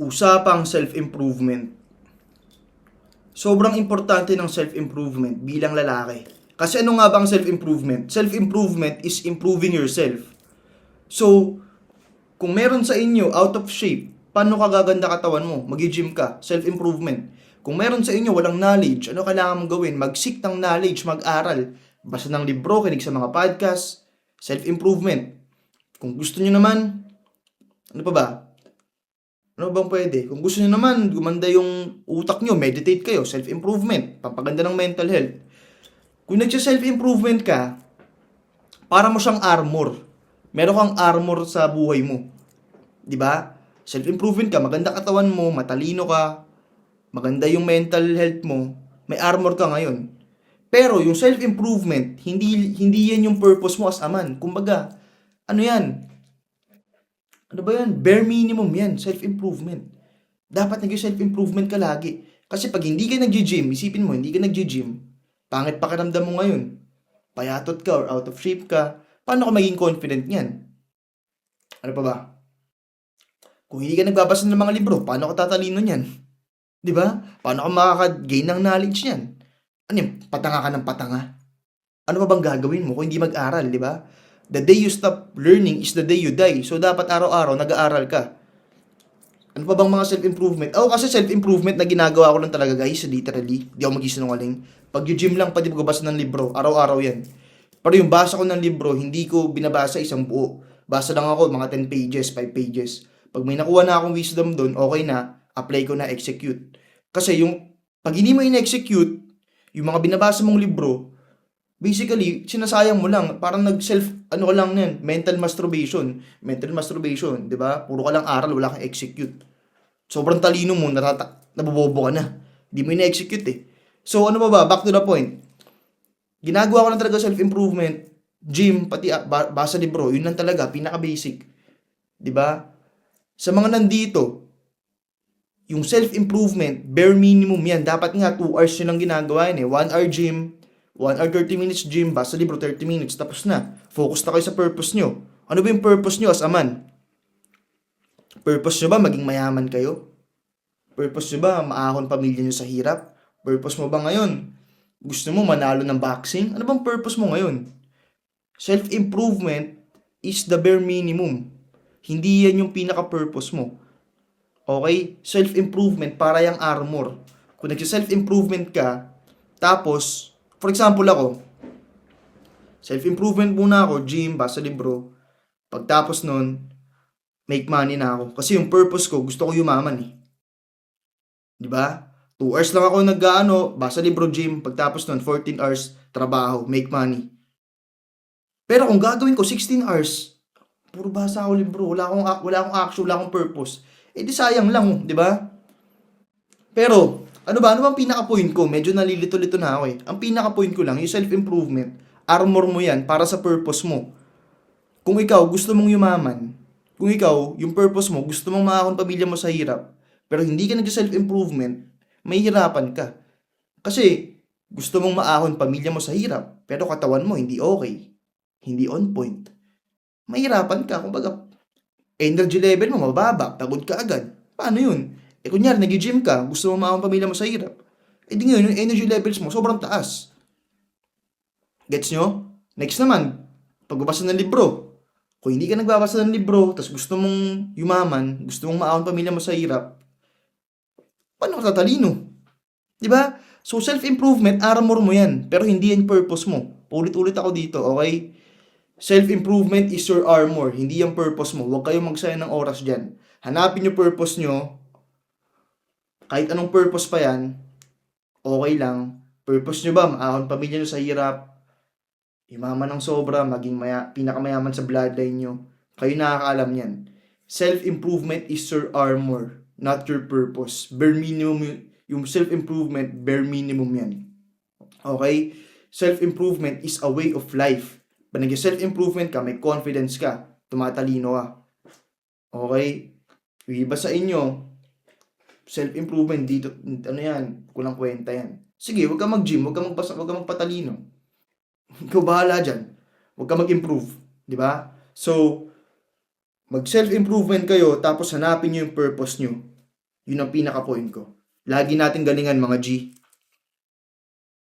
Usapang self-improvement. Sobrang importante ng self-improvement bilang lalaki. Kasi ano nga bang self-improvement? Self-improvement is improving yourself. So, kung meron sa inyo out of shape, paano ka gaganda katawan mo? Mag-gym ka, self-improvement. Kung meron sa inyo walang knowledge, ano kailangan mong gawin? Mag-seek ng knowledge, mag-aral. Basa ng libro, kinig sa mga podcast, self-improvement. Kung gusto nyo naman, ano pa ba? Ano bang pwede? Kung gusto niyo naman, gumanda yung utak niyo, meditate kayo, self-improvement, pampaganda ng mental health. Kung nagsa-self-improvement ka, para mo siyang armor. Meron kang armor sa buhay mo. 'Di ba? Self-improvement ka, maganda katawan mo, matalino ka, maganda yung mental health mo, may armor ka ngayon. Pero yung self-improvement, hindi yan yung purpose mo as a man. Kumbaga, ano yan? Ano ba yan? Bare minimum yan, self-improvement. Dapat nag-self-improvement ka lagi. Kasi pag hindi ka nag-gym, isipin mo, hindi ka nag-gym, pangit pakiramdam mo ngayon, payatot ka or out of shape ka, paano ka maging confident niyan? Ano pa ba? Kung hindi ka nagbabasa ng mga libro, paano ka tatalino niyan? 'Di ba? Paano ka makaka-gain ng knowledge niyan? Ano yun? Patanga ka ng patanga? Ano pa bang gagawin mo kung hindi mag-aral, 'di ba? The day you stop learning is the day you die. So dapat araw-araw nag-aaral ka. Ano pa bang mga self-improvement? Ako kasi self-improvement na ginagawa ko lang talaga guys, literally. Di ako mag-isinungaling. Pag gym lang, pwede magbasa ng libro. Araw-araw yan. Pero yung basa ko ng libro, hindi ko binabasa isang buo. Basa lang ako, mga 10 pages, 5 pages. Pag may nakuha na akong wisdom doon, okay na, apply ko na, execute. Kasi yung, pag hindi mo in-execute, yung mga binabasa mong libro, basically, sinasayang mo lang. Parang nag-self, ano ka lang yan, mental masturbation. Mental masturbation, di ba? Puro ka lang aral, wala kang execute. Sobrang talino mo, nabobobo ka na. Di mo ina-execute eh. So, ano ba ba? Back to the point. Ginagawa ko lang talaga self-improvement, gym, pati basa libro. Yun lang talaga, pinaka-basic. Di ba? Sa mga nandito, yung self-improvement, bare minimum yan. Dapat nga 2 hours yun lang ginagawa yan eh. 1 hour gym, 1 hour 30 minutes gym, basa libro 30 minutes, tapos na. Focus na kayo sa purpose nyo. Ano ba yung purpose nyo as a man? Purpose nyo ba maging mayaman kayo? Purpose nyo ba maahon pamilya nyo sa hirap? Purpose mo ba ngayon? Gusto mo manalo ng boxing? Ano bang purpose mo ngayon? Self-improvement is the bare minimum. Hindi yan yung pinaka-purpose mo. Okay? Self-improvement para yung armor. Kung nag-self-improvement ka, tapos, for example ako, self-improvement muna ako, gym, basa libro. Pagtapos nun, make money na ako. Kasi yung purpose ko, gusto ko yumaman eh. Di ba? 2 hours lang ako basa libro, gym. Pagtapos nun, 14 hours, trabaho, make money. Pero kung gagawin ko 16 hours, puro basa ako libro, wala akong action, wala akong purpose. Eh di sayang lang, di ba? Pero, ano bang pinaka-point ko? Medyo nalilito-lito na ako eh. Ang pinaka-point ko lang, yung self-improvement, armor mo yan para sa purpose mo. Kung ikaw gusto mong yumaman, kung ikaw, yung purpose mo, gusto mong makakon pamilya mo sa hirap, pero hindi ka nag-self-improvement, mahihirapan ka. Kasi, gusto mong maahon pamilya mo sa hirap, pero katawan mo hindi okay. Hindi on point. Mahirapan ka. Kumbaga, energy level mo mababa, pagod ka agad. Paano yun? Eh kunyari, nag-gym ka, gusto mong maahon pamilya mo sa hirap. Eh di ngayon, yung energy levels mo sobrang taas. Gets nyo? Next naman, pagbabasa ng libro. Kung hindi ka nagbabasa ng libro, tapos gusto mong yumaman, gusto mong maahon pamilya mo sa hirap, paano ka tatalino? Di ba? So, self-improvement, armor mo yan. Pero hindi yan purpose mo. Ulit-ulit ako dito, okay? Self-improvement is your armor. Hindi yung purpose mo. Huwag kayong magsayang ng oras dyan. Hanapin yung purpose nyo. Kahit anong purpose pa yan, okay lang. Purpose nyo ba? Maahon pamilya nyo sa hirap. Yumaman ng sobra. Maging pinakamayaman sa bloodline nyo. Kayo nakakaalam yan. Self-improvement is your armor, not your purpose. Bare minimum yung self-improvement, bare minimum yan. Okay? Self-improvement is a way of life. Pag nag-self-improvement ka, may confidence ka, tumatalino ka. Okay? Yung iba sa inyo, self-improvement dito, ano yan, kulang kwenta yan. Sige, huwag ka mag-gym, huwag ka magpatalino. Ikaw bahala dyan. Huwag ka mag-improve. Di ba? So, mag-self-improvement kayo, tapos hanapin nyo yung purpose nyo. Yun ang pinaka-point ko. Lagi natin galingan mga G.